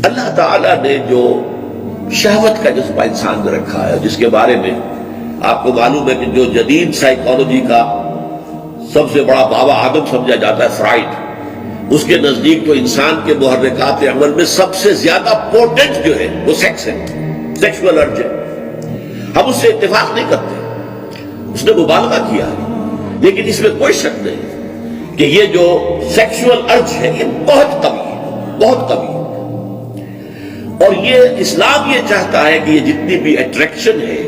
اللہ تعالیٰ نے جو شہوت کا جذبہ انسان میں رکھا ہے، جس کے بارے میں آپ کو معلوم ہے کہ جو جدید سائیکالوجی کا سب سے بڑا بابا آدم سمجھا جاتا ہے فرائڈ، اس کے نزدیک تو انسان کے محرکات عمل میں سب سے زیادہ پوٹنٹ جو ہے وہ سیکس ہے، سیکشول ارج ہے۔ ہم اس سے اتفاق نہیں کرتے، اس نے مبالغہ کیا ہے، لیکن اس میں کوئی شک نہیں کہ یہ جو سیکشول ارج ہے یہ بہت کمی ہے، بہت کمی ہے۔ اور یہ اسلام یہ چاہتا ہے کہ یہ جتنی بھی اٹریکشن ہے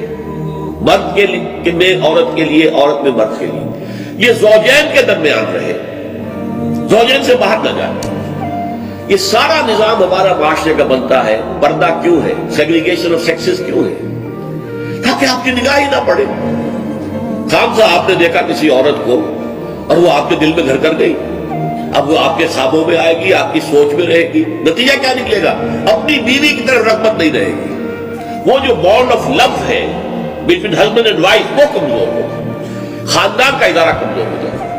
مرد کے میں عورت کے لیے، عورت میں مرد کے لیے، یہ زوجین کے درمیان رہے، زوجین سے باہر نہ جائے۔ یہ سارا نظام ہمارا معاشرے کا بنتا ہے، پردہ کیوں ہے، سیگریگیشن آف سیکسز کیوں ہے؟ تاکہ آپ کی نگاہ ہی نہ پڑے۔ خام صاحب آپ نے دیکھا کسی عورت کو اور وہ آپ کے دل میں گھر کر گئی، اب وہ آپ کے خوابوں میں آئے گی، آپ کی سوچ میں رہے گی، نتیجہ کیا نکلے گا؟ اپنی بیوی کی طرف رغبت نہیں رہے گی، وہ جو بانڈ آف لو ہے بٹوین ہسبینڈ اینڈ وائف وہ کمزور ہوگا، خاندان کا ادارہ کمزور ہو جائے گا۔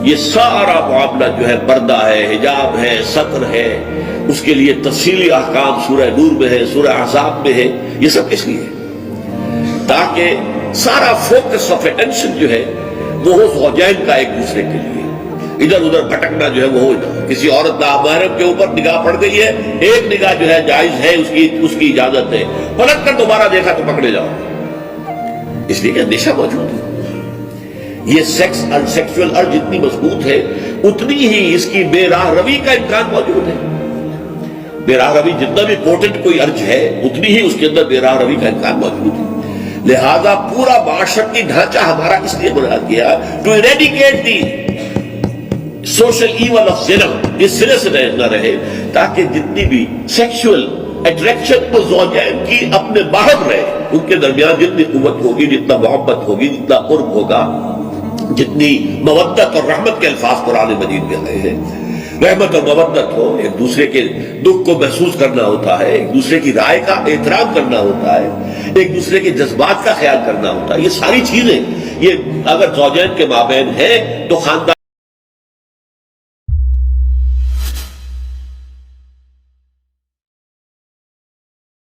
یہ سارا معاملہ جو ہے پردہ ہے، حجاب ہے، ستر ہے، اس کے لیے تفصیلی احکام سورہ نور میں ہے، سورہ احزاب میں ہے۔ یہ سب کس لیے؟ تاکہ سارا فوکس آف اٹینشن جو ہے وہ ہو زوجین کا ایک دوسرے کے لیے، ادھر ادھر بھٹکنا جو ہے وہ ہو جائے۔ کسی عورت نامحرم کے اوپر نگاہ پڑ گئی ہے، ایک نگاہ جو ہے جائز ہے، اس کی اجازت ہے، پلٹ کر دوبارہ دیکھا تو پکڑے جاؤ، اس لیے کہ اندیشہ موجود ہے۔ یہ سیکس اور سیکشول ارج جتنی مضبوط ہے اتنی ہی اس کی بے راہ روی کا امکان موجود ہے۔ بے راہ روی جتنا بھی پوٹنٹ کوئی ارج ہے اتنی ہی اس کے اندر بے راہ روی کا امکان موجود ہے۔ لہذا پورا معاشرتی ڈھانچہ ہمارا اس لیے بنا گیا to eradicate the social evil of زنا، اس سرے سے نہ رہے، تاکہ جتنی بھی سیکشول اٹریکشن کو زوجین کی اپنے باہر رہے، ان کے درمیان جتنی قوت ہوگی، جتنا محبت ہوگی، جتنا قرب ہوگا، جتنی مودت اور رحمت کے الفاظ قرآن مجید میں آئے ہیں، رحمت اور مودت ہو، ایک دوسرے کے دکھ کو محسوس کرنا ہوتا ہے، ایک دوسرے کی رائے کا احترام کرنا ہوتا ہے، ایک دوسرے کے جذبات کا خیال کرنا ہوتا ہے، یہ ساری چیزیں یہ اگر زوجین کے مابین ہیں تو خاندان